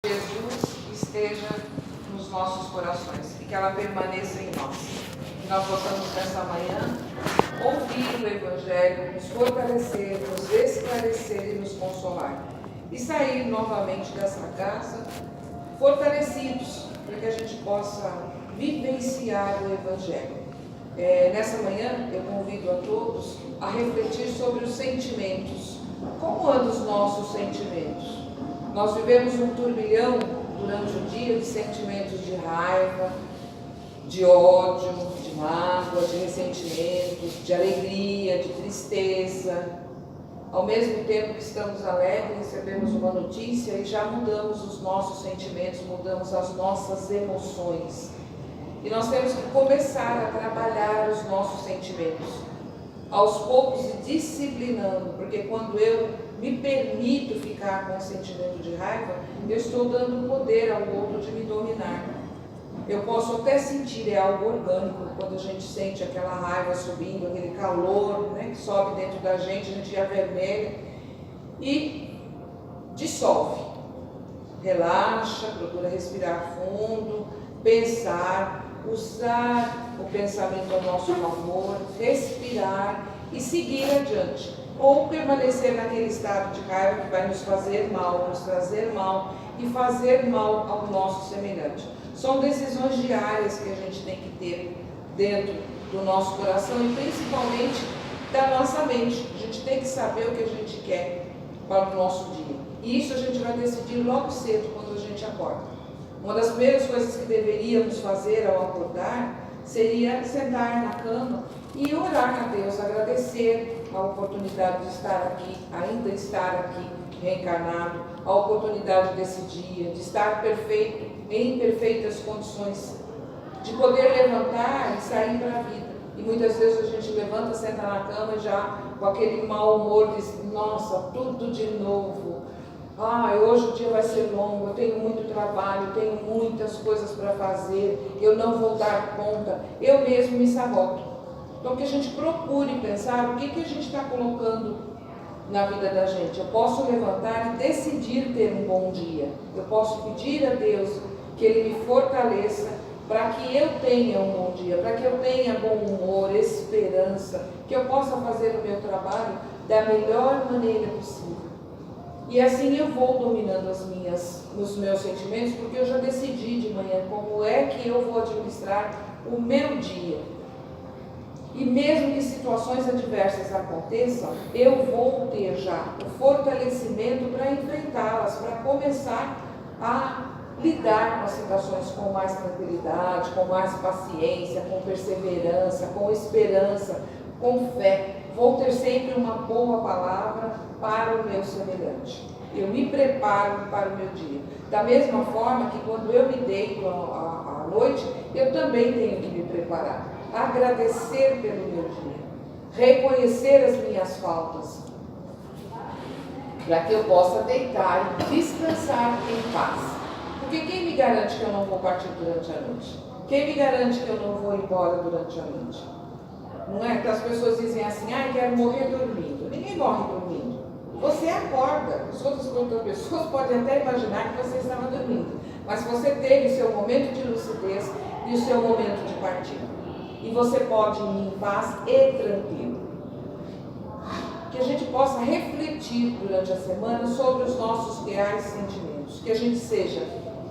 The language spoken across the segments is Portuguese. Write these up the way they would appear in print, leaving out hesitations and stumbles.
Jesus esteja nos nossos corações e que ela permaneça em nós. Que nós possamos nessa manhã ouvir o Evangelho, nos fortalecer, nos esclarecer e nos consolar. E sair novamente dessa casa fortalecidos, para que a gente possa vivenciar o Evangelho. Nessa manhã eu convido a todos a refletir sobre os sentimentos. Como andam os nossos sentimentos? Nós vivemos um turbilhão durante o dia de sentimentos de raiva, de ódio, de mágoa, de ressentimentos, de alegria, de tristeza. Ao mesmo tempo que estamos alegres, recebemos uma notícia e já mudamos os nossos sentimentos, mudamos as nossas emoções. E nós temos que começar a trabalhar os nossos sentimentos, aos poucos e disciplinando, porque quando eu me permito ficar com o sentimento de raiva, eu estou dando poder ao outro de me dominar. Eu posso até sentir, é algo orgânico, quando a gente sente aquela raiva subindo, aquele calor, né, que sobe dentro da gente, a gente já vermelha e dissolve. Relaxa, procura respirar fundo, pensar, usar o pensamento ao nosso favor, respirar e seguir adiante. Ou permanecer naquele estado de raiva que vai nos fazer mal, nos trazer mal e fazer mal ao nosso semelhante. São decisões diárias que a gente tem que ter dentro do nosso coração e principalmente da nossa mente. A gente tem que saber o que a gente quer para o nosso dia. E isso a gente vai decidir logo cedo quando a gente acorda. Uma das primeiras coisas que deveríamos fazer ao acordar seria sentar na cama e orar a Deus, agradecer a oportunidade de estar aqui, ainda estar aqui reencarnado, a oportunidade desse dia, de estar perfeito, em perfeitas condições, de poder levantar e sair para a vida. E muitas vezes a gente levanta, senta na cama e já com aquele mau humor diz, nossa, tudo de novo. Hoje o dia vai ser longo, eu tenho muito trabalho, tenho muitas coisas para fazer, eu não vou dar conta, eu mesmo me saboto. Então que a gente procure pensar o que a gente está colocando na vida da gente. Eu posso levantar e decidir ter um bom dia. Eu posso pedir a Deus que Ele me fortaleça para que eu tenha um bom dia, para que eu tenha bom humor, esperança, que eu possa fazer o meu trabalho da melhor maneira possível. E assim eu vou dominando os meus sentimentos, porque eu já decidi de manhã como é que eu vou administrar o meu dia. E mesmo que situações adversas aconteçam, eu vou ter já o fortalecimento para enfrentá-las, para começar a lidar com as situações com mais tranquilidade, com mais paciência, com perseverança, com esperança, com fé. Vou ter sempre uma boa palavra para o meu semelhante. Eu me preparo para o meu dia. Da mesma forma que quando eu me deito à noite, eu também tenho que me preparar. Agradecer pelo meu dia. Reconhecer as minhas faltas. Para que eu possa deitar e descansar em paz. Porque quem me garante que eu não vou partir durante a noite? Quem me garante que eu não vou embora durante a noite? Não é que as pessoas dizem assim, quero morrer dormindo. Ninguém morre dormindo. Você acorda. As outras pessoas podem até imaginar que você estava dormindo. Mas você teve o seu momento de lucidez e o seu momento de partida. E você pode ir em paz e tranquilo. Que a gente possa refletir durante a semana sobre os nossos reais sentimentos. Que a gente seja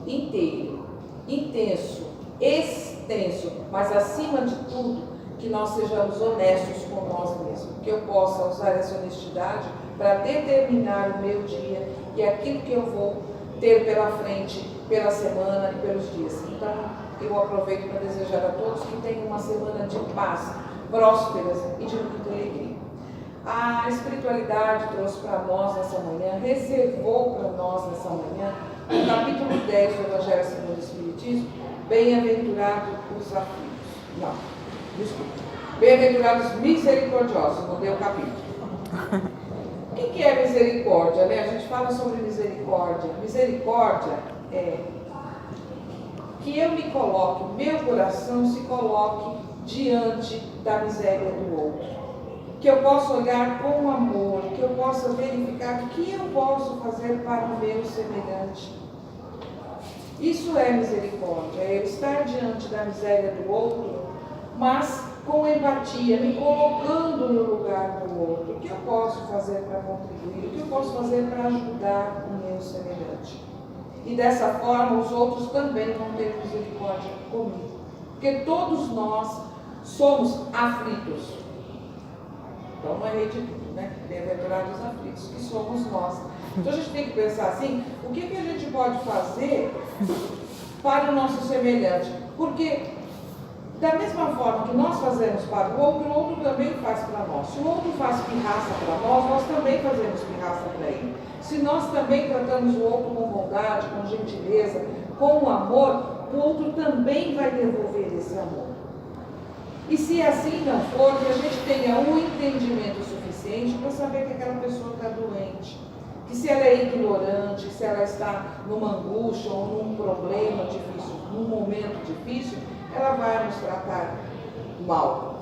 inteiro, intenso, extenso, mas acima de tudo, que nós sejamos honestos com nós mesmos, que eu possa usar essa honestidade para determinar o meu dia e aquilo que eu vou ter pela frente, pela semana e pelos dias. Então, eu aproveito para desejar a todos que tenham uma semana de paz, prósperas e de muita alegria. A espiritualidade trouxe para nós nessa manhã, reservou para nós nessa manhã, no capítulo 10 do Evangelho segundo o Espiritismo, bem-aventurados os aflitos. Não. Desculpa. Bem-aventurados misericordiosos, mudei o capítulo. O que é misericórdia, né? A gente fala sobre misericórdia. Misericórdia é que eu me coloque, meu coração se coloque diante da miséria do outro. Que eu possa olhar com amor, que eu possa verificar o que eu posso fazer para o meu semelhante. Isso é misericórdia, é eu estar diante da miséria do outro, mas com empatia, me colocando no lugar do outro. O que eu posso fazer para contribuir? O que eu posso fazer para ajudar o meu semelhante? E dessa forma, os outros também vão ter misericórdia comigo. Porque todos nós somos aflitos. Então, não é rei de tudo, né? Bem-aventurados aflitos, que somos nós. Então, a gente tem que pensar assim, o que a gente pode fazer para o nosso semelhante? Porque, da mesma forma que nós fazemos para o outro também faz para nós. Se o outro faz pirraça para nós também fazemos pirraça para ele. Se nós também tratamos o outro com bondade, com gentileza, com amor, o outro também vai devolver esse amor. E se assim não for, que a gente tenha um entendimento suficiente para saber que aquela pessoa está doente, que se ela é ignorante, se ela está numa angústia ou num problema difícil, num momento difícil, ela vai nos tratar mal.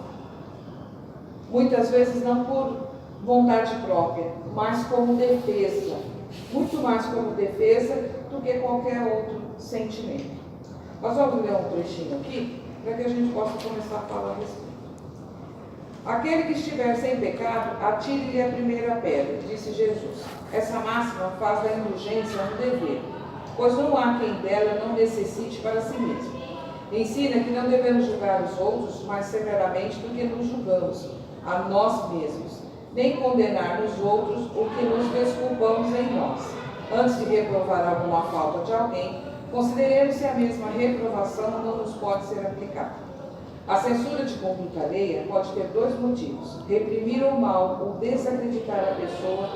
Muitas vezes não por vontade própria, mas como defesa. Muito mais como defesa do que qualquer outro sentimento. Nós vamos ler um trechinho aqui, para que a gente possa começar a falar a respeito. Aquele que estiver sem pecado, atire-lhe a primeira pedra, disse Jesus. Essa máxima faz da indulgência um dever, pois não há quem dela não necessite para si mesmo. Ensina que não devemos julgar os outros mais severamente do que nos julgamos a nós mesmos, nem condenar nos outros o que nos desculpamos em nós. Antes de reprovar alguma falta de alguém, consideremos se a mesma reprovação não nos pode ser aplicada. A censura de conduta alheia pode ter dois motivos: reprimir o mal ou desacreditar a pessoa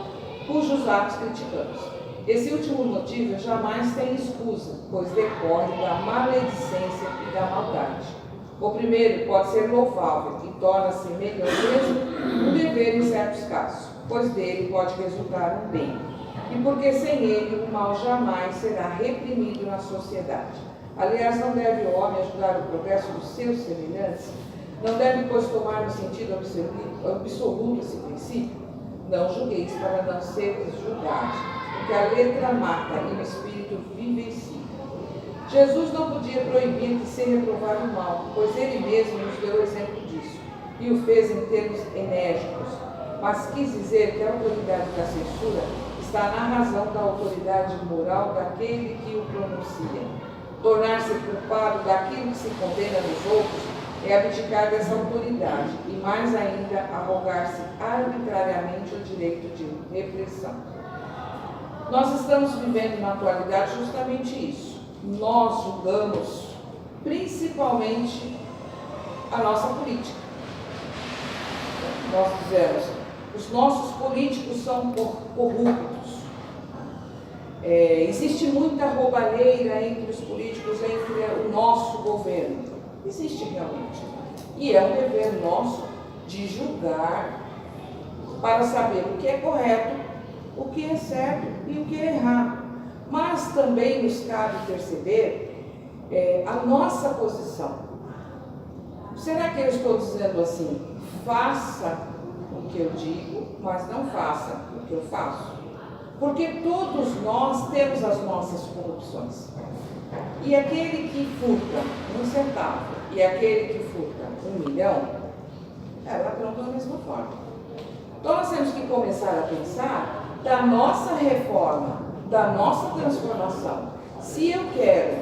cujos atos criticamos. Esse último motivo jamais tem escusa, pois decorre da maledicência e da maldade. O primeiro pode ser louvável e torna-se melhor mesmo um dever em certos casos, pois dele pode resultar um bem. E porque sem ele o mal jamais será reprimido na sociedade. Aliás, não deve o homem ajudar o progresso dos seus semelhantes? Não deve, pois, tomar no sentido absoluto esse princípio? Não julgueis para não seres julgados, porque a letra mata e o espírito vivifica. Jesus não podia proibir de se reprovar o mal, pois ele mesmo nos deu exemplo disso, e o fez em termos enérgicos, mas quis dizer que a autoridade da censura está na razão da autoridade moral daquele que o pronuncia. Tornar-se culpado daquilo que se condena nos outros é abdicar dessa autoridade e, mais ainda, arrogar-se arbitrariamente o direito de repressão. Nós estamos vivendo na atualidade justamente isso. Nós julgamos principalmente a nossa política. Nós dizemos, os nossos políticos são corruptos. Existe muita roubalheira entre os políticos, entre o nosso governo. Existe realmente. E é um dever nosso de julgar para saber o que é correto, o que é certo e o que é errado. Mas também nos cabe perceber a nossa posição. Será que eu estou dizendo assim, faça o que eu digo, mas não faça o que eu faço? Porque todos nós temos as nossas corrupções. E aquele que furta 1 centavo e aquele que furta 1 milhão, ela apronta da mesma forma. Então nós temos que começar a pensar da nossa reforma, da nossa transformação. Se eu quero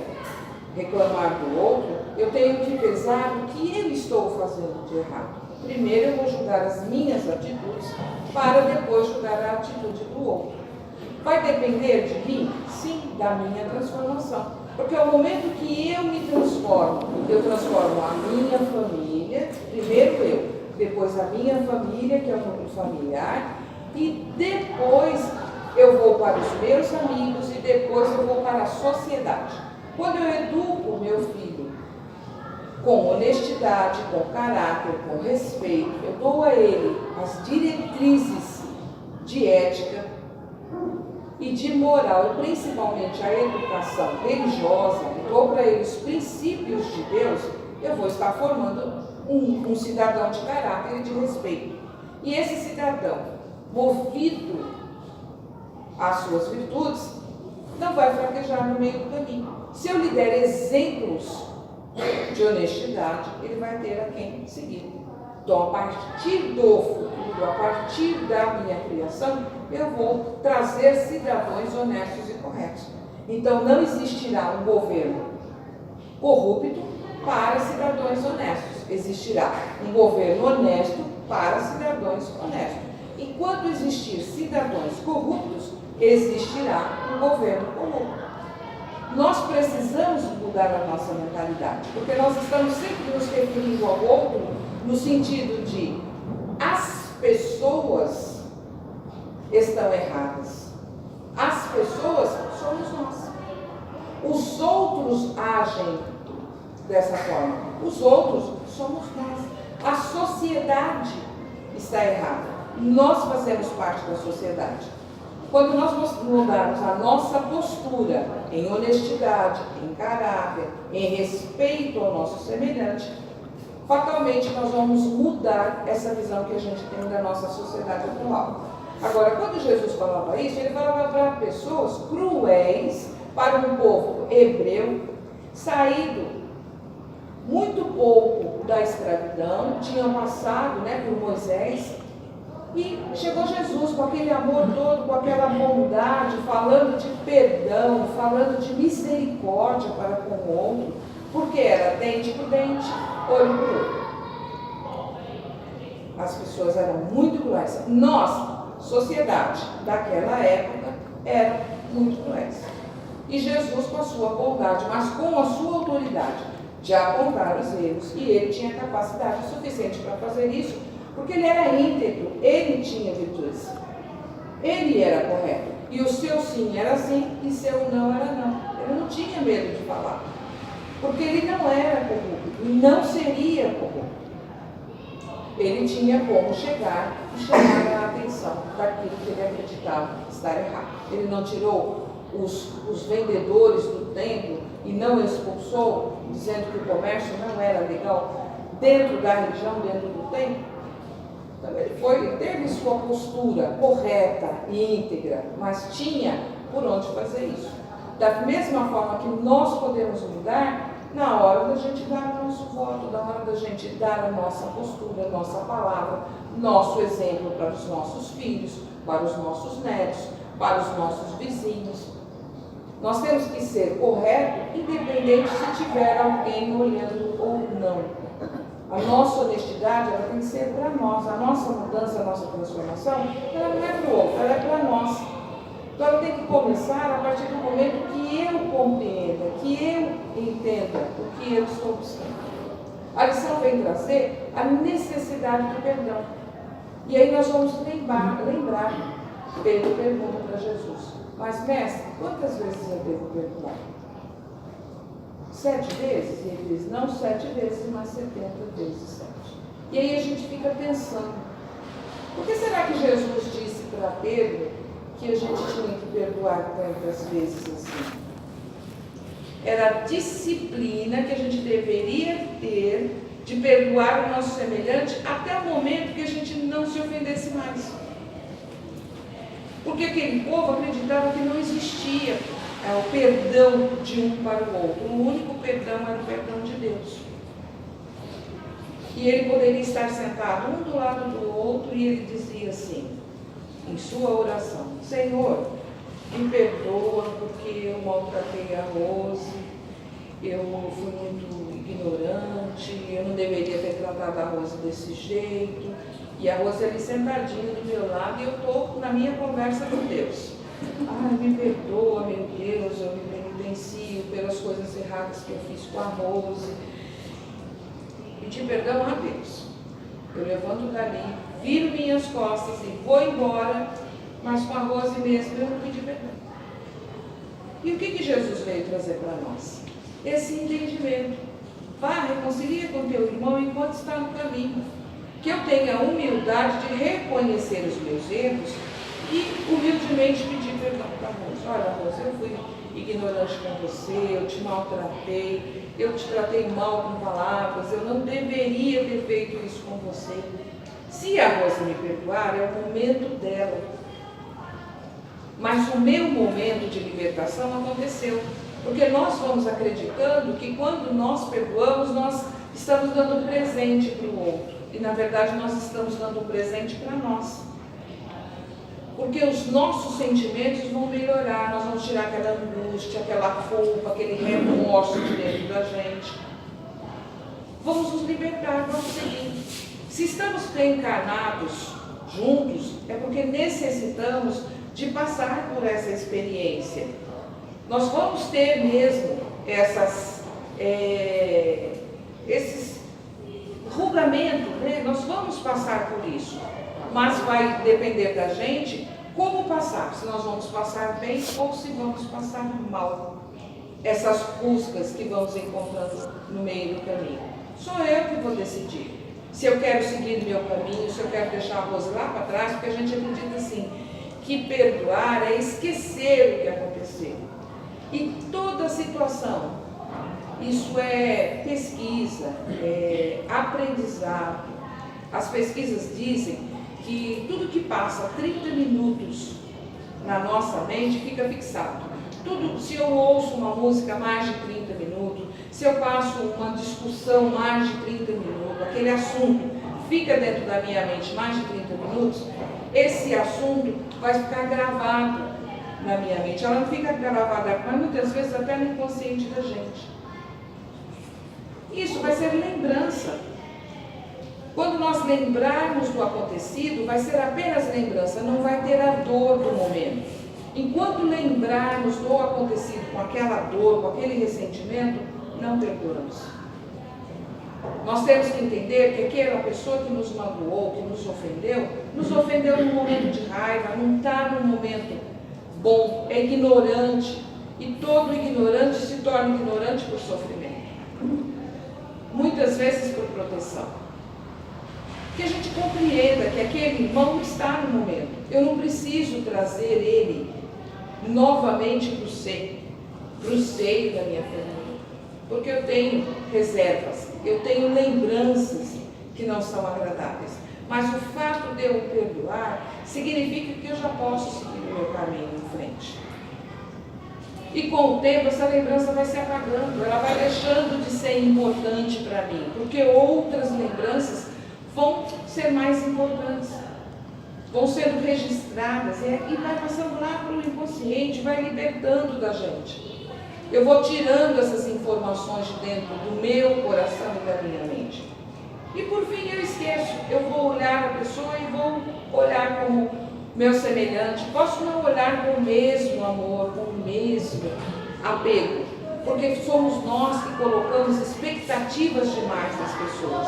reclamar do outro, eu tenho que pensar o que eu estou fazendo de errado. Primeiro eu vou julgar as minhas atitudes, para depois julgar a atitude do outro. Vai depender de mim? Sim, da minha transformação. Porque ao momento que eu me transformo, eu transformo a minha família, primeiro eu, depois a minha família, que é o núcleo familiar, e depois eu vou para os meus amigos e depois eu vou para a sociedade. Quando eu educo o meu filho com honestidade, com caráter, com respeito, eu dou a ele as diretrizes de ética e de moral, e principalmente a educação religiosa, e dou para ele os princípios de Deus, eu vou estar formando um cidadão de caráter e de respeito. E esse cidadão, movido às suas virtudes, não vai fraquejar no meio do caminho. Se eu lhe der exemplos de honestidade, ele vai ter a quem seguir. Então, a partir do futuro, a partir da minha criação, eu vou trazer cidadãos honestos e corretos. Então, não existirá um governo corrupto para cidadãos honestos. Existirá um governo honesto para cidadãos honestos. Enquanto existir cidadãos corruptos, existirá um governo corrupto. Nós precisamos mudar a nossa mentalidade, porque nós estamos sempre nos referindo ao outro no sentido de as pessoas estão erradas. As pessoas somos nós. Os outros agem dessa forma. Os outros somos nós. A sociedade está errada. Nós fazemos parte da sociedade. Quando nós mudarmos a nossa postura em honestidade, em caráter, em respeito ao nosso semelhante, fatalmente nós vamos mudar essa visão que a gente tem da nossa sociedade atual. Agora, quando Jesus falava isso, ele falava para pessoas cruéis, para um povo hebreu, saído muito pouco da escravidão, tinham passado por Moisés, e chegou Jesus com aquele amor todo, com aquela bondade, falando de perdão, falando de misericórdia para com o outro, porque era dente por dente, olho por olho. As pessoas eram muito cruéis. Nós, sociedade daquela época, era muito cruéis. E Jesus, com a sua bondade, mas com a sua autoridade de apontar os erros, e ele tinha capacidade suficiente para fazer isso, porque ele era íntegro, ele tinha virtudes, ele era correto, e o seu sim era sim, e seu não era não. Ele não tinha medo de falar, porque ele não era corrupto, não seria corrupto. Ele tinha como chegar e chamar a atenção daquilo que ele acreditava estar errado. Ele não tirou os vendedores do templo e não expulsou, dizendo que o comércio não era legal dentro da região, dentro do templo. Então, ele teve sua postura correta e íntegra, mas tinha por onde fazer isso. Da mesma forma que nós podemos mudar na hora da gente dar o nosso voto, na hora da gente dar a nossa postura, a nossa palavra, nosso exemplo para os nossos filhos, para os nossos netos, para os nossos vizinhos. Nós temos que ser corretos, independente se tiver alguém olhando ou não. A nossa honestidade, ela tem que ser para nós. A nossa mudança, a nossa transformação, ela não é para o outro, ela é para nós. Então ela tem que começar a partir do momento que eu compreenda, que eu entenda o que eu estou buscando. A lição vem trazer a necessidade do perdão. E aí nós vamos lembrar. Pedro pergunta para Jesus: mas mestre, quantas vezes eu devo perdoar? 7 vezes? E ele diz: não 7 vezes, mas 70 vezes 7. E aí a gente fica pensando: por que será que Jesus disse para Pedro que a gente tinha que perdoar tantas vezes assim? Era a disciplina que a gente deveria ter de perdoar o nosso semelhante até o momento que a gente não se ofendesse mais. Porque aquele povo acreditava que não existia o perdão de um para o outro. O único perdão era o perdão de Deus. E ele poderia estar sentado um do lado do outro e ele dizia assim, em sua oração: Senhor, me perdoa porque eu maltratei a Rose, eu fui muito ignorante, eu não deveria ter tratado a Rose desse jeito. E a Rose ali sentadinha do meu lado e eu estou na minha conversa com Deus. Ai, me perdoa, meu Deus, eu me penitencio pelas coisas erradas que eu fiz com a Rose. Pedir perdão a Deus. Eu levanto dali, viro minhas costas e vou embora, mas com a Rose mesmo eu não pedi perdão. E o que Jesus veio trazer para nós? Esse entendimento. Vá, reconcilia com teu irmão enquanto está no caminho. Que eu tenha a humildade de reconhecer os meus erros e humildemente pedir perdão para a Rose. Olha, Rose, eu fui ignorante com você, eu te maltratei, eu te tratei mal com palavras, eu não deveria ter feito isso com você. Se a Rose me perdoar, é o momento dela. Mas o meu momento de libertação aconteceu. Porque nós vamos acreditando que quando nós perdoamos, nós estamos dando um presente para o outro. E na verdade nós estamos dando um presente para nós. Porque os nossos sentimentos vão melhorar, nós vamos tirar aquela angústia, aquela culpa, aquele remorso de dentro da gente. Vamos nos libertar, vamos seguir. Se estamos reencarnados juntos, é porque necessitamos de passar por essa experiência. Nós vamos ter mesmo esses julgamentos, né? Nós vamos passar por isso. Mas vai depender da gente como passar, se nós vamos passar bem ou se vamos passar mal. Essas rusgas que vamos encontrando no meio do caminho. Sou eu que vou decidir. Se eu quero seguir o meu caminho, se eu quero deixar a Rose lá para trás, porque a gente acredita assim, que perdoar é esquecer o que aconteceu. E toda situação, isso é pesquisa, é aprendizado. As pesquisas dizem que tudo que passa 30 minutos na nossa mente fica fixado. Tudo, se eu ouço uma música mais de 30 minutos, se eu passo uma discussão mais de 30 minutos, aquele assunto fica dentro da minha mente mais de 30 minutos, esse assunto vai ficar gravado na minha mente. Ela não fica gravada, mas muitas vezes até no inconsciente da gente. Isso vai ser lembrança. Quando nós lembrarmos do acontecido, vai ser apenas lembrança, não vai ter a dor do momento. Enquanto lembrarmos do acontecido com aquela dor, com aquele ressentimento, não perdoamos. Nós temos que entender que aquela pessoa que nos magoou, que nos ofendeu num momento de raiva, não está num momento bom, é ignorante. E todo ignorante se torna ignorante por sofrimento. Muitas vezes por proteção. Que a gente compreenda que aquele irmão está no momento. Eu não preciso trazer ele novamente para o seio da minha família. Porque eu tenho reservas, eu tenho lembranças que não são agradáveis. Mas o fato de eu perdoar significa que eu já posso seguir o meu caminho em frente. E com o tempo essa lembrança vai se apagando, ela vai deixando de ser importante para mim, porque outras lembranças vão ser mais importantes, vão sendo registradas e vai passando lá para o inconsciente, vai libertando da gente. Eu vou tirando essas informações de dentro do meu coração e da minha mente. E por fim eu esqueço, eu vou olhar a pessoa e vou olhar como meu semelhante. Posso não olhar com o mesmo amor, com o mesmo apego, porque somos nós que colocamos expectativas demais nas pessoas.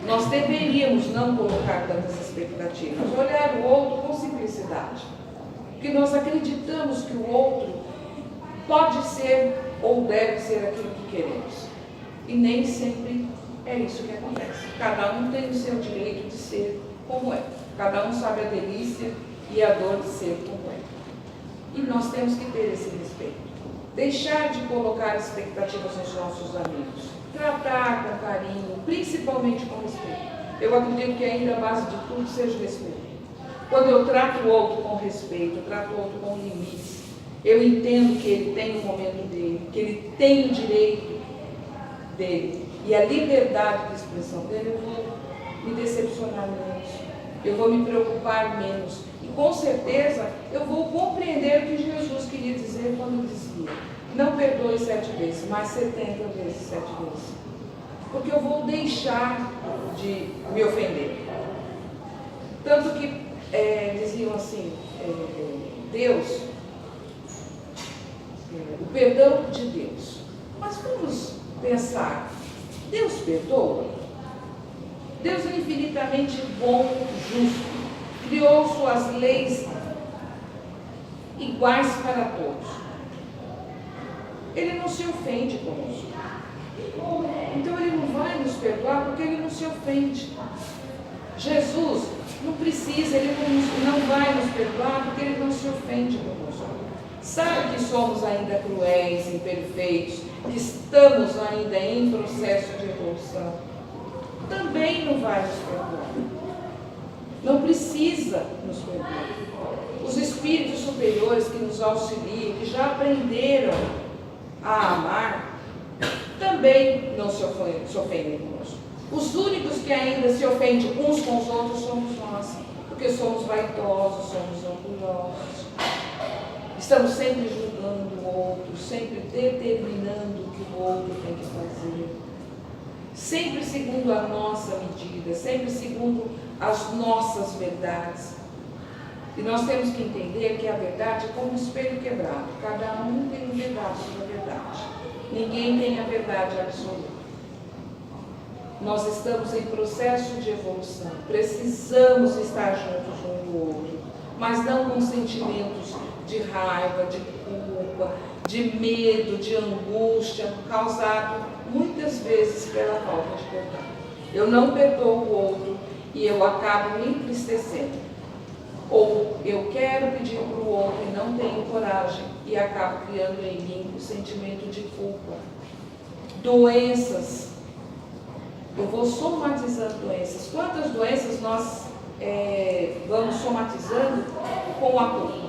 Nós deveríamos não colocar tantas expectativas, olhar o outro com simplicidade, porque nós acreditamos que o outro pode ser ou deve ser aquilo que queremos, e nem sempre é isso que acontece. Cada um tem o seu direito de ser como é, cada um sabe a delícia e a dor de ser como é, e nós temos que ter esse respeito, deixar de colocar expectativas nos nossos amigos, tratar com carinho, principalmente com respeito. Eu acredito que ainda a base de tudo seja o respeito. Quando eu trato o outro com respeito, eu trato o outro com limites, eu entendo que ele tem o momento dele, que ele tem o direito dele, e a liberdade de expressão dele, eu vou me decepcionar menos, eu vou me preocupar menos, e com certeza eu vou compreender o que Jesus queria dizer quando dizia: não perdoe 7 vezes, mas 70 vezes 7 vezes. Porque eu vou deixar de me ofender. Tanto que diziam assim, Deus, o perdão de Deus. Mas vamos pensar, Deus perdoa? Deus é infinitamente bom, justo, criou suas leis iguais para todos. Ele não se ofende conosco. Então ele não vai nos perdoar porque ele não se ofende. Jesus não precisa, ele não vai nos perdoar porque ele não se ofende conosco. Sabe que somos ainda cruéis, imperfeitos, que estamos ainda em processo de evolução. Também não vai nos perdoar. Não precisa nos perdoar. os espíritos superiores que nos auxiliam, que já aprenderam a amar, também não se ofendem conosco. Os únicos que ainda se ofendem uns com os outros somos nós, porque somos vaidosos, somos orgulhosos. Estamos sempre julgando o outro, sempre determinando o que o outro tem que fazer. Sempre segundo a nossa medida, sempre segundo as nossas verdades. E nós temos que entender que a verdade é como um espelho quebrado. Cada um tem um pedaço da verdade. Ninguém tem a verdade absoluta. Nós estamos em processo de evolução. Precisamos estar juntos um do outro, mas não com sentimentos de raiva, de culpa, de medo, de angústia, causado muitas vezes pela falta de perdão. Eu não perdoo o outro e eu acabo me entristecendo. Ou eu quero pedir para o outro e não tenho coragem e acabo criando em mim o sentimento de culpa. Doenças. Eu vou somatizando doenças. Quantas doenças nós vamos somatizando com a culpa?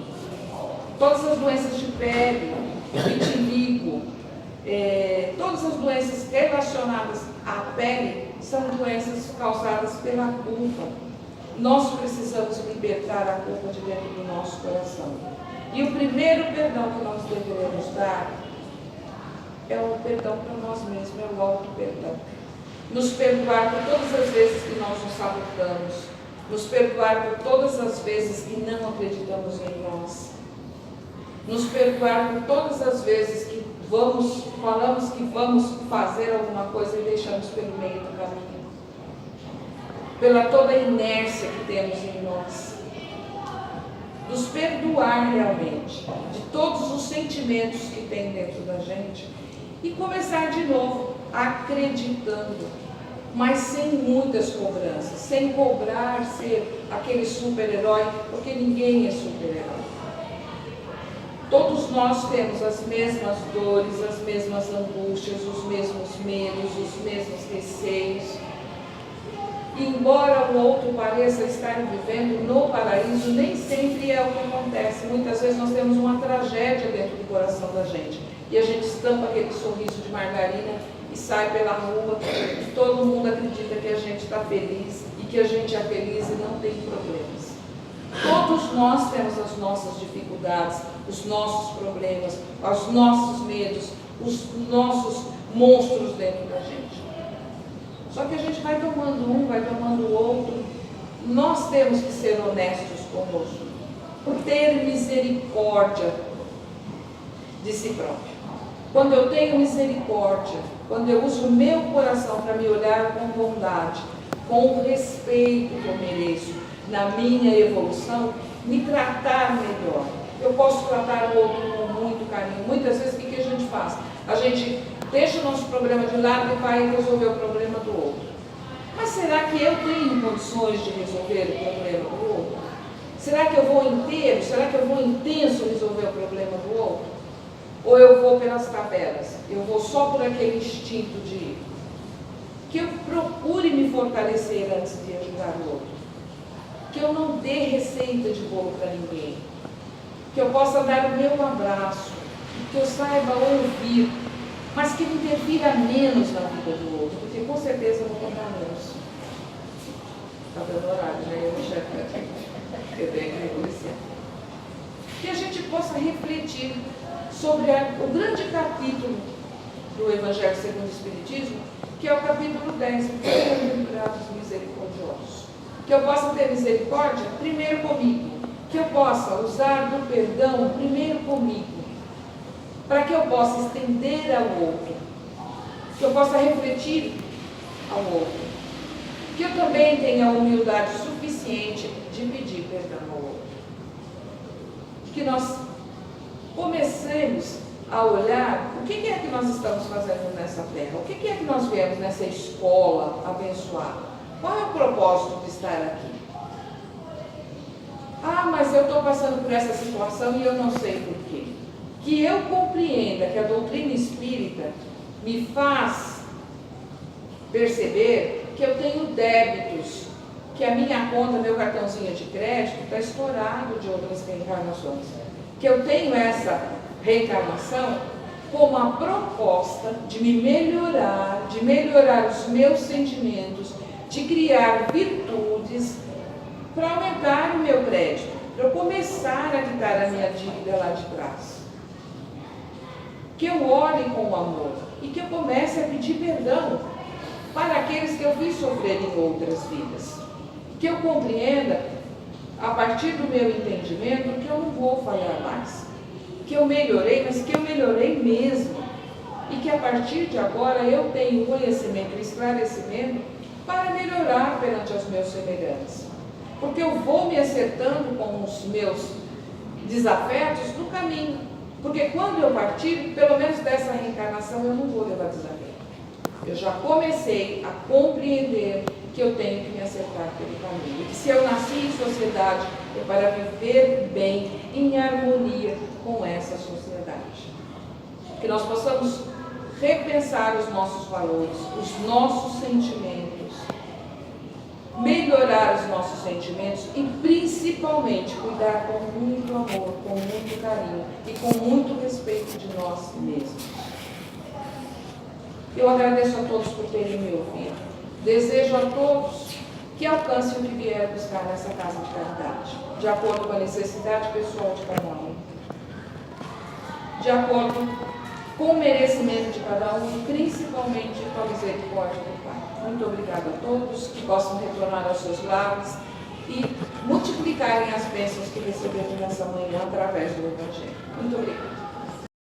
Todas as doenças de pele, vitiligo, todas as doenças relacionadas à pele são doenças causadas pela culpa. Nós precisamos libertar a culpa de dentro do nosso coração. E o primeiro perdão que nós devemos dar é o perdão para nós mesmos, é o auto-perdão. Nos perdoar por todas as vezes que nós nos sabotamos, nos perdoar por todas as vezes que não acreditamos em nós, nos perdoar por todas as vezes que falamos que vamos fazer alguma coisa e deixamos pelo meio do caminho, pela toda a inércia que temos em nós. Nos perdoar realmente de todos os sentimentos que tem dentro da gente e começar de novo acreditando, mas sem muitas cobranças, sem cobrar ser aquele super-herói, porque ninguém é super-herói. Todos nós temos as mesmas dores, as mesmas angústias, os mesmos medos, os mesmos receios. E embora o outro pareça estar vivendo no paraíso, nem sempre é o que acontece. Muitas vezes nós temos uma tragédia dentro do coração da gente. E a gente estampa aquele sorriso de margarina e sai pela rua e todo mundo acredita que a gente está feliz e que a gente é feliz e não tem problemas. Todos nós temos as nossas dificuldades, os nossos problemas, os nossos medos, os nossos monstros dentro da gente. Só que a gente vai tomando um, vai tomando o outro. Nós temos que ser honestos conosco, por ter misericórdia de si próprio. Quando eu tenho misericórdia, quando eu uso o meu coração para me olhar com bondade, com o respeito que eu mereço, na minha evolução, me tratar melhor. Eu posso tratar o outro com muito carinho. Muitas vezes o que a gente faz? A gente deixa o nosso problema de lado e vai resolver o problema do outro. Mas será que eu tenho condições de resolver o problema do outro? Será que eu vou inteiro? Será que eu vou intenso resolver o problema do outro? Ou eu vou pelas tabelas? Eu vou só por aquele instinto de que eu procure me fortalecer antes de ajudar o outro. Que eu não dê receita de bolo para ninguém. Que eu possa dar o meu abraço. Que eu saiba ouvir. Mas que interfira menos na vida do outro. Porque com certeza eu vou contar menos. Está dando horário, né? Eu não chefe. Eu tenho que negociar. Que a gente possa refletir sobre o grande capítulo do Evangelho segundo o Espiritismo, que é o capítulo 10, Bem-aventurados misericordiosos. Que eu possa ter misericórdia primeiro comigo, que eu possa usar do perdão primeiro comigo, para que eu possa estender ao outro, que eu possa refletir ao outro, que eu também tenha a humildade suficiente de pedir perdão ao outro, que nós comecemos a olhar o que é que nós estamos fazendo nessa terra, o que é que nós viemos nessa escola abençoar. Qual é o propósito de estar aqui? Ah, mas eu estou passando por essa situação e eu não sei por quê. Que eu compreenda que a doutrina espírita me faz perceber que eu tenho débitos, que a minha conta, meu cartãozinho de crédito, está estourado de outras reencarnações. Que eu tenho essa reencarnação como a proposta de me melhorar, de melhorar os meus sentimentos, de criar virtudes para aumentar o meu crédito, para eu começar a quitar a minha dívida lá de trás. Que eu olhe com amor e que eu comece a pedir perdão para aqueles que eu fiz sofrer em outras vidas. Que eu compreenda, a partir do meu entendimento, que eu não vou falhar mais. Que eu melhorei, mas que eu melhorei mesmo. E que a partir de agora eu tenho conhecimento e esclarecimento para melhorar perante os meus semelhantes. Porque eu vou me acertando com os meus desafetos no caminho. Porque quando eu partir, pelo menos dessa reencarnação, eu não vou levar desafeto. Eu já comecei a compreender que eu tenho que me acertar pelo caminho. E que se eu nasci em sociedade, é para viver bem, em harmonia com essa sociedade. Que nós possamos repensar os nossos valores, os nossos sentimentos, melhorar os nossos sentimentos e principalmente cuidar com muito amor, com muito carinho e com muito respeito de nós mesmos. Eu agradeço a todos por terem me ouvido. Desejo a todos que alcancem o que vier buscar nessa casa de caridade, de acordo com a necessidade pessoal de cada um, de acordo com o merecimento de cada um e principalmente com a misericórdia do Pai. Muito obrigada a todos, que possam retornar aos seus lares e multiplicarem as bênçãos que receberam nessa manhã através do Evangelho. Muito obrigada.